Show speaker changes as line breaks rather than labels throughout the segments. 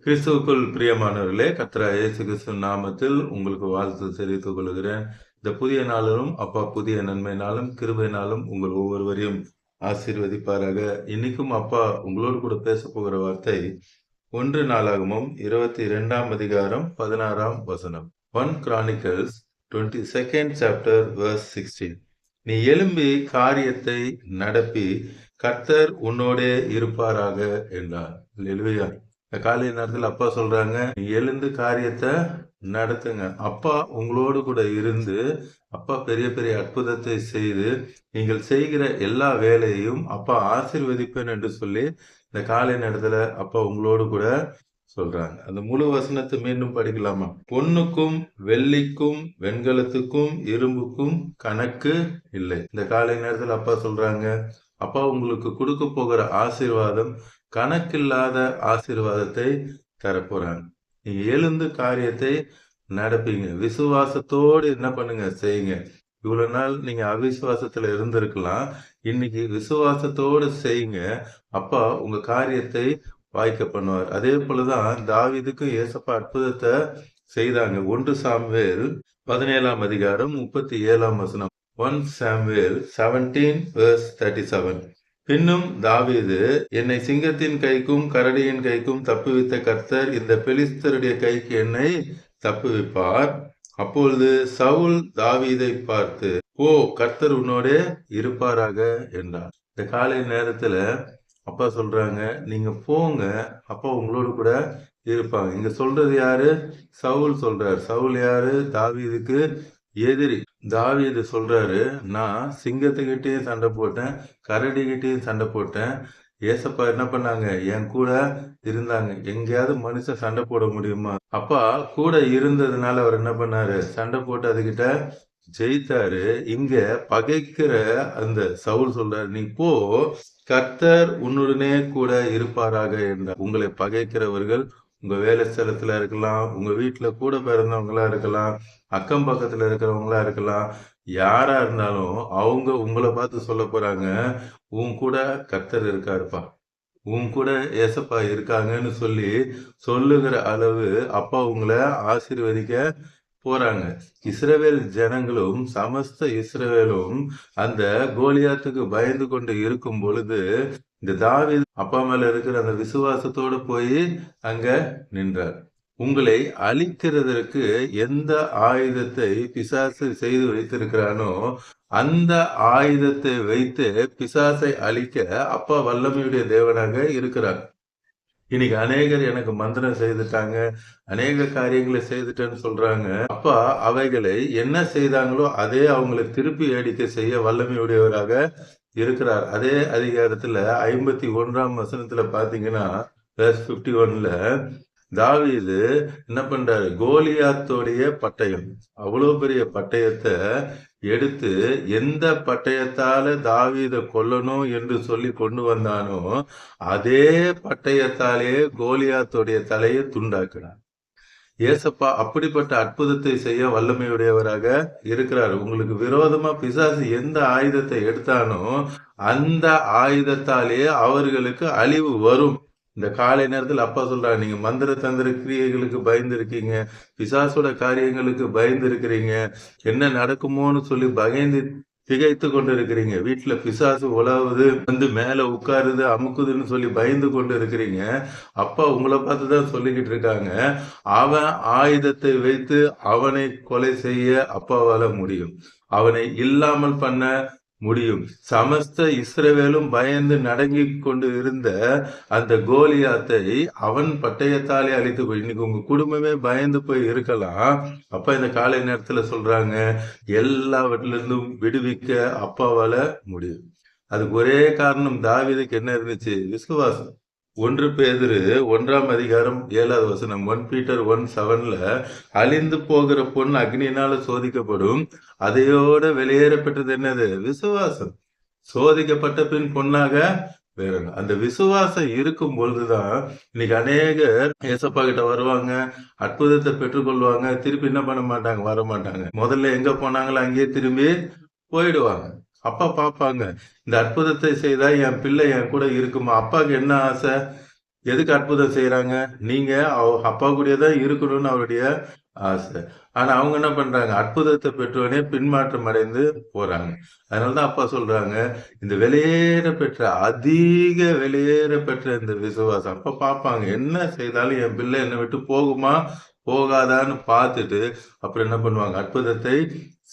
கிறிஸ்துவுக்குள் பிரியமானவர்களே, கர்த்தராகிய இயேசு கிறிஸ்துவின் நாமத்தில் உங்களுக்கு வாழ்த்து தெரிவித்துக் கொள்கிறேன். இந்த புதிய நாளிலும் அப்பா புதிய நன்மையினாலும் கிருபையினாலும் உங்கள் ஒவ்வொருவரையும் ஆசீர்வதிப்பாராக. இன்னைக்கும் அப்பா உங்களோடு கூட பேச போகிற வார்த்தை 1 நாளாகமம் 22ஆம் அதிகாரம் 16ஆம் வசனம். 1 Chronicles 22nd chapter verse 16. நீ எழும்பி காரியத்தை நடப்பி கர்த்தர் உன்னோடே இருப்பாராக என்றார். அல்லேலூயா. இந்த காலை நேரத்தில் அப்பா சொல்றாங்க, நீ எழுந்து காரியத்தை நடத்துங்க. அப்பா உங்களோடு கூட இருந்து அப்பா பெரிய பெரிய அற்புதத்தை செய்து நீங்கள் செய்கிற எல்லா வேலையையும் அப்பா ஆசீர்வதிப்பேன் என்று சொல்லி இந்த காலை நேரத்துல அப்பா உங்களோடு கூட சொல்றாங்க. அந்த முழு வசனத்தை மீண்டும் படிக்கலாமா? பொன்னுக்கும் வெள்ளிக்கும் வெண்கலத்துக்கும் இரும்புக்கும் கணக்கு இல்லை. இந்த காலை நேரத்தில் அப்பா சொல்றாங்க, அப்பா உங்களுக்கு கொடுக்க போகிற ஆசீர்வாதம் கணக்கில்லாத ஆசீர்வாதத்தை தரப்போறாங்க. நீங்க எழுந்து காரியத்தை நடப்பீங்க. விசுவாசத்தோடு என்ன பண்ணுங்க, செய்யுங்க. இவ்வளவு நாள் நீங்க அவிசுவாசத்துல இருந்திருக்கலாம். இன்னைக்கு விசுவாசத்தோடு செய்யுங்க. அப்பா உங்க காரியத்தை வாய்க்க பண்ணுவார். அதே போலதான் தாவீதுக்கு ஏசப்பா அற்புதத்தை செய்தாங்க. 1 சாமுவேல் 17ஆம் அதிகாரம் 37ஆம் வசனம். 1 Samuel 17 verse 37. பின்னும் தாவீது, என்னை சிங்கத்தின் கைக்கும் கரடியின் கைக்கும் தப்புவித்த கர்த்தர் இந்த பெலிஸ்தருடைய கைக்கு என்னை தப்புவிப்பார். அப்பொழுது சவுல் தாவீதை பார்த்து, ஓ கர்த்தர் உன்னோடே இருப்பாராக என்றார். இந்த காலை நேரத்துல அப்பா சொல்றாங்க, நீங்க போங்க, அப்பா உங்களோடு கூட இருப்பாங்க. இங்க சொல்றது யாரு? சவுல் சொல்றாரு. சவுல் யாரு? தாவீதுக்கு எதிரி. தாவீது சொல்றாரு, நான் சிங்கத்துக்கிட்டயும் சண்டை போட்டேன், கரடிகிட்டயும் சண்டை போட்டேன். ஏசப்பா என்ன பண்ணாங்க? என் கூட இருந்தாங்க. எங்கேயாவது மனுஷன் சண்டை போட முடியுமா? அப்பா கூட இருந்ததுனால அவர் என்ன பண்ணாரு? சண்டை போட்டு அதுகிட்ட ஜெயித்தாரு. இங்க பகைக்கிற அந்த சவுல் சொல்றாரு, நீ போ, கர்த்தர் உன்னுடனே கூட இருப்பாராக என்றார். உங்களை பகைக்கிறவர்கள் உங்க வேலை ஸ்தலத்துல இருக்கலாம், உங்க வீட்டுல கூட பிறந்தவங்களா இருக்கலாம், அக்கம் பக்கத்துல இருக்கிறவங்களா இருக்கலாம், யாரா இருந்தாலும் அவங்க உங்களை பார்த்து சொல்ல போறாங்க, உன் கூட கர்த்தர் இருக்காருப்பா, உன் கூட ஏசப்பா இருக்காங்கன்னு சொல்லி சொல்லுகிற அளவு அப்பா உங்களை ஆசீர்வதிக்க போறாங்க. இஸ்ரவேல் ஜனங்களும் சமஸ்த இஸ்ரவேலும் அந்த கோலியாத்துக்கு பயந்து கொண்டு இருக்கும் பொழுது இந்த தாவீது அப்பா மேல இருக்கிற அந்த விசுவாசத்தோடு போய் அங்க நின்றார். உங்களை அழிக்கிறதற்கு எந்த ஆயுதத்தை பிசாசு செய்து வைத்திருக்கிறானோ அந்த ஆயுதத்தை வைத்து பிசாசை அழிக்க அப்பா வல்லமையுடைய தேவனாக இருக்கிறார். இன்னைக்கு அநேகர் எனக்கு மந்திரம் செய்துட்டாங்க, அநேக காரியங்களை செய்துட்டேன்னு சொல்றாங்க. அப்பா அவைகளை என்ன செய்தாங்களோ அதே அவங்களை திருப்பி அடிக்க செய்ய வல்லமையுடையவராக இருக்கிறார். அதே அதிகாரத்துல 51ஆம் வசனத்துல பாத்தீங்கன்னா verse 51ல தாவீது என்ன பண்றாரு? கோலியாத்தோடைய பட்டயம், அவ்வளவு பெரிய பட்டயத்தை எடுத்து எந்த பட்டயத்தால தாவீதை கொல்லணும் என்று சொல்லி கொண்டு வந்தானோ அதே பட்டயத்தாலே கோலியாத்தோடைய தலையை துண்டாக்கினார். ஏசப்பா அப்படிப்பட்ட அற்புதத்தை செய்ய வல்லமையுடையவராக இருக்கிறார். உங்களுக்கு விரோதமா பிசாசு எந்த ஆயுதத்தை எடுத்தானோ அந்த ஆயுதத்தாலே அவர்களுக்கு அழிவு வரும். இந்த காலை நேரத்தில் அப்பா சொல்றாங்க, நீங்க மந்திர தந்திர கிரியைகளுக்கு பயந்து இருக்கீங்க, பிசாசோட காரியங்களுக்கு பயந்து இருக்கிறீங்க, என்ன நடக்குமோன்னு சொல்லி பயந்து திகைத்து கொண்டு இருக்கிறீங்க. வீட்டுல பிசாசு உலாவுது, வந்து மேல உட்காருது, அமுக்குதுன்னு சொல்லி பயந்து கொண்டு இருக்கிறீங்க. அப்பா உங்களை பார்த்துதான் சொல்லிக்கிட்டு இருக்காங்க, அவன் ஆயுதத்தை வைத்து அவனை கொலை செய்ய அப்பாவால முடியும், அவனை இல்லாமல் பண்ண முடியும். சமஸ்த இஸ்ரவேலும் பயந்து நடங்கி கொண்டு இருந்த அந்த கோலியாத்தை அவன் பட்டயத்தாலே அழித்து போய், இன்னைக்கு உங்க குடும்பமே பயந்து போய் இருக்கலாம். அப்ப இந்த காலை நேரத்துல சொல்றாங்க, எல்லாவற்றிலிருந்தும் விடுவிக்க அப்பாவால முடியும். அதுக்கு ஒரே காரணம் தாவீதுக்கு என்ன இருந்துச்சு? விசுவாசம். 1 பேதுரு 1ஆம் அதிகாரம் 7வது வசனம். 1 Peter 1:7ல அழிந்து போகிற பொன் அக்னியினால சோதிக்கப்படும், அதையோட வெளியேறப்பட்டது என்னது? விசுவாசம். சோதிக்கப்பட்ட பின் பொன்னாக வேறுங்க. அந்த விசுவாசம் இருக்கும் பொழுதுதான் இன்னைக்கு அநேகர் ஏசப்பா கிட்ட வருவாங்க, அற்புதத்தை பெற்றுக்கொள்வாங்க, திருப்பி என்ன பண்ண மாட்டாங்க? வர மாட்டாங்க. முதல்ல எங்க போனாங்களோ அங்கேயே திரும்பி போயிடுவாங்க. அப்பா பார்ப்பாங்க, இந்த அற்புதத்தை செய்தா என் பிள்ளை என் கூட இருக்குமா? அப்பாவுக்கு என்ன ஆசை? எதுக்கு அற்புதம் செய்யறாங்க? நீங்க அப்பா கூடயே தான் இருக்கணும்னு அவருடைய ஆசை. ஆனா அவங்க என்ன பண்றாங்க? அற்புதத்தை பெற்றோனே பின்மாற்றம் அடைந்து போறாங்க. அதனாலதான் அப்பா சொல்றாங்க, இந்த வெளியேற பெற்ற அதிக வெளியேற பெற்ற இந்த விசுவாசம். அப்ப பார்ப்பாங்க, என்ன செய்தாலும் என் பிள்ளை என்னை விட்டு போகுமா போகாதான்னு பார்த்துட்டு அப்புறம் என்ன பண்ணுவாங்க? அற்புதத்தை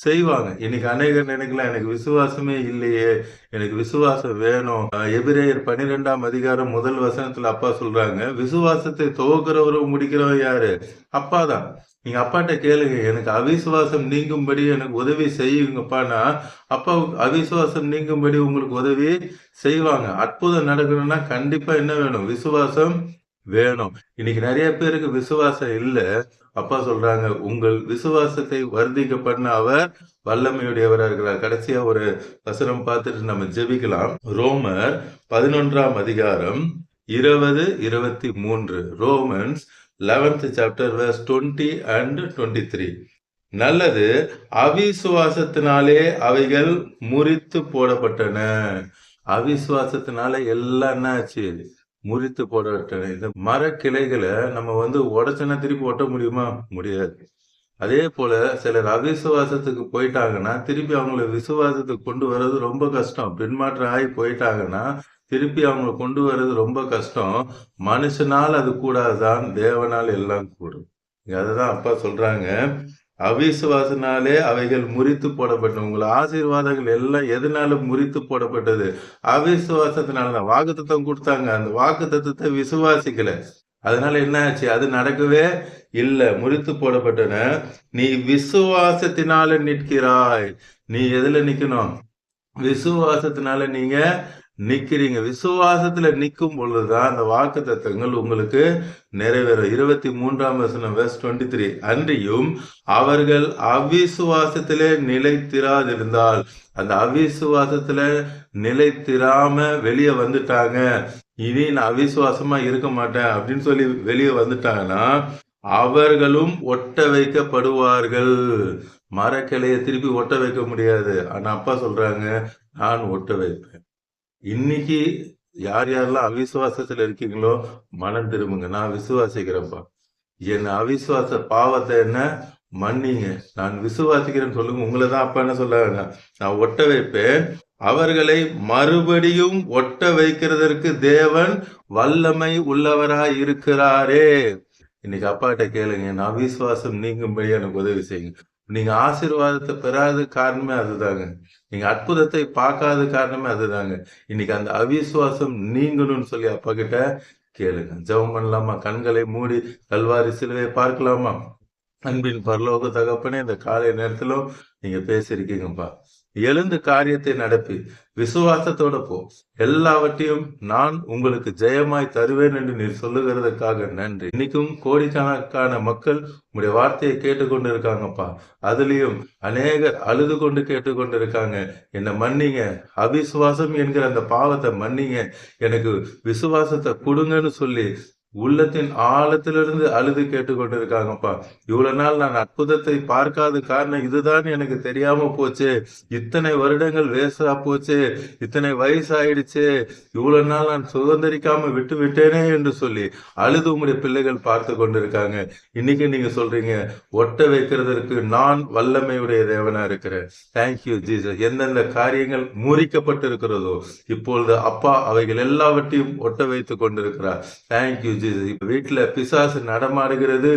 செய்வாங்க. இன்னைக்கு அநேகர் நினைக்கலாம், எனக்கு விசுவாசமே இல்லையே, எனக்கு விசுவாசம் வேணும். எபிரேயர் 12ஆம் அதிகாரம் 1 வசனத்துல அப்பா சொல்றாங்க, விசுவாசத்தை துவக்கிறவரும் முடிக்கிறவர் யாரு? அப்பா தான். நீங்க அப்பாட்ட கேளுங்க, எனக்கு அவிசுவாசம் நீங்கும்படி எனக்கு உதவி செய்யுங்கப்பான்னா, அப்பா அவிசுவாசம் நீங்கும்படி உங்களுக்கு உதவி செய்வாங்க. அற்புதம் நடக்கணும்னா கண்டிப்பா என்ன வேணும்? விசுவாசம் வேணும். இன்னைக்கு நிறைய பேருக்கு விசுவாசம் இல்ல. அப்பா சொல்றாங்க, உங்கள் விசுவாசத்தை வர்த்திக்க பண்ண அவர் வல்லமையுடையவரா இருக்கிறார். கடைசியா ஒரு வசனம் பார்த்துட்டு நம்ம ஜெபிக்கலாம். ரோமர் 11ஆம் அதிகாரம் 20, 23. Romans 11th chapter verse 20 and 23. நல்லது, அவிசுவாசத்தினாலே அவைகள் முறித்து போடப்பட்டன. அவிசுவாசத்தினால எல்லாம் என்ன ஆச்சு? முறித்து போடப்பட்டன. இந்த மர கிளைகளை நம்ம உடைச்சனா திருப்பி ஒட்ட முடியுமா? முடியாது. அதே போல சிலர் அவிசுவாசத்துக்கு போயிட்டாங்கன்னா திருப்பி அவங்கள விசுவாசத்துக்கு கொண்டு வர்றது ரொம்ப கஷ்டம். பின்மாற்றம் ஆகி போயிட்டாங்கன்னா திருப்பி அவங்களை கொண்டு வர்றது ரொம்ப கஷ்டம். மனுஷனால் அது கூடாதுதான், தேவனால் எல்லாம் கூடும். அததான் அப்பா சொல்றாங்க, அவிசுவாசனாலே அவைகள் முறித்து போடப்பட்டது. உங்கள் ஆசீர்வாதங்கள் எல்லாம் எதனால முறித்து போடப்பட்டது? அவிசுவாசத்தினாலதான். வாக்குத்தத்தம் கொடுத்தாங்க, அந்த வாக்குத்தத்தத்தை விசுவாசிக்கல. அதனால என்ன ஆச்சு? அது நடக்கவே இல்ல, முறித்து போடப்பட்டன. நீ விசுவாசத்தினால நிற்கிறாய். நீ எதுல நிக்கணும்? விசுவாசத்தினால நீங்க நிக்கிறீங்க. விசுவாசத்துல நிற்கும் பொழுதுதான் அந்த வாக்கு தத்தங்கள் உங்களுக்கு நிறைவேறும். 23ஆம் வசனம் verse 23. அன்றியும் அவர்கள் அவிசுவாசத்திலே நிலைத்திராதிருந்தால், அந்த அவிசுவாசத்துல நிலைத்திராம வெளியே வந்துட்டாங்க, இனி நான் அவிசுவாசமா இருக்க மாட்டேன் அப்படின்னு சொல்லி வெளியே வந்துட்டாங்கன்னா அவர்களும் ஒட்ட வைக்கப்படுவார்கள். மரக்கிளையை திருப்பி ஒட்ட வைக்க முடியாது. ஆனா அப்பா சொல்றாங்க, நான் ஒட்ட வைப்பேன். இன்னைக்கு யார் யாரெல்லாம் அவிசுவாசத்துல இருக்கீங்களோ மனம் திரும்புங்க. நான் விசுவாசிக்கிறேன்ப்பா, என் அவிசுவாச பாவத்தை என்ன மன்னிங்க, நான் விசுவாசிக்கிறேன்னு சொல்லுங்க. உங்களை தான் அப்பா என்ன சொல்றாங்க? நான் ஒட்ட வைப்பேன். அவர்களை மறுபடியும் ஒட்ட வைக்கிறதற்கு தேவன் வல்லமை உள்ளவராய் இருக்கிறாரே. இன்னைக்கு அப்பாட்ட கேளுங்க, நான் அவிசுவாசம் நீங்கும்படி எனக்கு உதவி செய்யுங்க. நீங்க ஆசீர்வாதத்தை பெறாத காரணமே அதுதாங்க. நீங்க அற்புதத்தை பார்க்காத காரணமே அதுதாங்க. இன்னைக்கு அந்த அவிசுவாசம் நீங்கணும்னு சொல்லி அப்பா கிட்ட கேளுங்க. ஜெபம் பண்ணலாமா? கண்களை மூடி கல்வாரி சிலுவையை பார்க்கலாமா? அன்பின் பரலோக தகப்பனே, இந்த காலை நேரத்திலும் நீங்க பேசியிருக்கீங்கப்பா. எழுந்து காரியத்தை நடப்பி விசுவாசத்தோட போ, எல்லாவற்றையும் நான் உங்களுக்கு ஜெயமாய் தருவேன் என்று நீர் சொல்லுகிறதுக்காக நன்றி. இன்னைக்கும் கோடிக்கணக்கான மக்கள் உங்களுடைய வார்த்தையை கேட்டுக்கொண்டு இருக்காங்கப்பா. அதுலயும் அநேகர் அழுது கொண்டு கேட்டுக்கொண்டு இருக்காங்க. என்னை மன்னிங்க, அவிசுவாசம் என்கிற அந்த பாவத்தை மன்னிங்க, எனக்கு விசுவாசத்தை கொடுங்கன்னு சொல்லி உள்ளத்தின் ஆழத்திலிருந்து அழுது கேட்டுக்கொண்டிருக்காங்கப்பா. இவ்வளவு நாள் நான் அற்புதத்தை பார்க்காத காரணம் இதுதான் எனக்கு தெரியாம போச்சு, இத்தனை வருடங்கள் வேஸ்டா போச்சு, இத்தனை வயசாயிடுச்சு, இவ்வளவு நாள் நான் சுதந்திரிக்காம விட்டு விட்டேனே என்று சொல்லி அழுது உங்களுடைய பிள்ளைகள் பார்த்து கொண்டிருக்காங்க. இன்னைக்கு நீங்க சொல்றீங்க, ஒட்ட வைக்கிறதற்கு நான் வல்லமையுடைய தேவனா இருக்கிறேன். Thank you Jesus. எந்தெந்த காரியங்கள் முறிக்கப்பட்டு இருக்கிறதோ இப்பொழுது அப்பா அவைகள் எல்லாவற்றையும் ஒட்ட வைத்துக் கொண்டிருக்கிறார். Thank you Jesus. இப்ப வீட்டுல பிசாசு நடமாடுகிறது,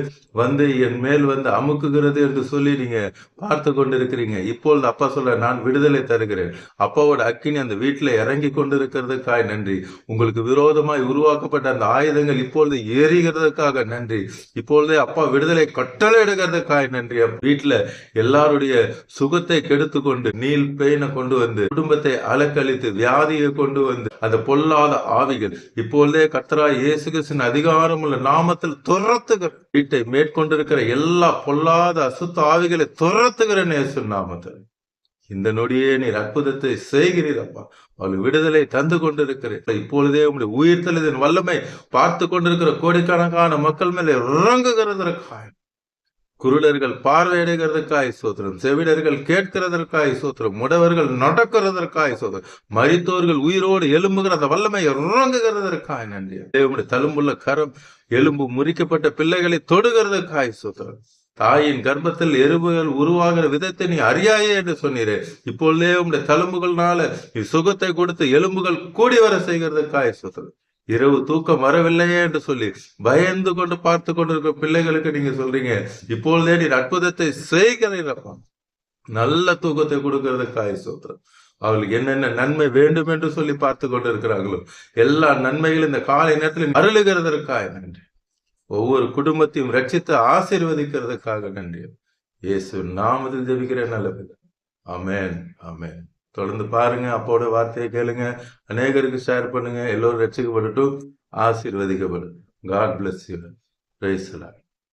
என் மேல் அமுக்குகிறது என்று சொல்லி நீங்க பார்த்து கொண்டிருக்கிறீங்க. இப்பொழுது அப்பா சொல்ல, நான் விடுதலை தருகிறேன். அப்பாவோட அக்கினி அந்த வீட்டுல இறங்கி கொண்டிருக்கிறதுக்காக நன்றி. உங்களுக்கு விரோதமாய் உருவாக்கப்பட்ட அந்த ஆயுதங்கள் இப்பொழுது எரிகிறதுக்காக நன்றி. இப்பொழுதே அப்பா விடுதலை கட்டளை எடுக்கிறதுக்காக நன்றி. வீட்டுல எல்லாருடைய சுகத்தை கெடுத்து கொண்டு நீல் பெயினை கொண்டு வந்து குடும்பத்தை அலக்கழித்து வியாதியை கொண்டு வந்து அந்த பொல்லாத ஆவிகள் இப்பொழுதே கர்த்தராகிய இயேசு கிறிஸ்துவின் அதிகாரம் உள்ள நாமத்தில் துரத்துகிற, வீட்டை மேற்கொண்டிருக்கிற எல்லா பொல்லாத அசுத்த ஆவிகளை துரத்துகிற இயேசு நாமத்தில் இந்த நொடியே நீர் அற்புதத்தை செய்கிறீரப்பா. அவள் விடுதலை தந்து கொண்டிருக்கிறேன். இப்பொழுதே உங்களுடைய உயிர்த்தெழுதலின் வல்லமை பார்த்து கொண்டிருக்கிற கோடிக்கணக்கான மக்கள் மேலே இறங்குகிறதற்காக குருடர்கள் பார்வையடைகிறதுக்காய் சோத்திரம், செவிடர்கள் கேட்கிறதற்காய் சோத்திரம், முடவர்கள் நடக்கிறதற்காய் சோத்திரம், மரித்தோர்கள் உயிரோடு எழும்புகிற அந்த வல்லமை இறங்குகிறதற்காய் நன்றி. தேவனுடைய தழும்புள்ள கரம் எலும்பு முறிக்கப்பட்ட பிள்ளைகளை தொடுகிறதற்காய் சோத்திரம். தாயின் கர்ப்பத்தில் எறும்புகள் உருவாகிற விதத்தை நீ அறியாயே என்று சொன்னீரே, இப்பொழுதே உங்களுடைய தழும்புகள்னால நீ சுகத்தை கொடுத்து எலும்புகள் கூடி வர செய்கிறதுக்காய் சோத்திரம். இரவு தூக்கம் வரவில்லையே என்று சொல்லி பயந்து கொண்டு பார்த்து கொண்டிருக்கிற பிள்ளைகளுக்கு நீங்க சொல்றீங்க, இப்பொழுதே நீ அற்புதத்தை செய்கிறீரப்பா. நல்ல தூக்கத்தை கொடுக்கறதுக்காய் சோத்திரம். அவர்களுக்கு என்னென்ன நன்மை வேண்டும் என்று சொல்லி பார்த்து கொண்டு இருக்கிறாங்களோ எல்லா நன்மைகளும் இந்த காலை நேரத்தில் அருளுகிறதற்காக நன்றி. ஒவ்வொரு குடும்பத்தையும் ரட்சித்து ஆசீர்வதிக்கிறதுக்காக நன்றி. இயேசு நாமத்தில் ஜெபிக்கிறேன் நல்ல பிதா. ஆமென், ஆமென். தொடர்ந்து பாருங்க, அப்போட வார்த்தையை கேளுங்க, அநேகருக்கு ஷேர் பண்ணுங்க. எல்லோரும் ரட்சிக்கப்படட்டும், ஆசீர்வதிக்கப்படும். God bless you. Praise the Lord.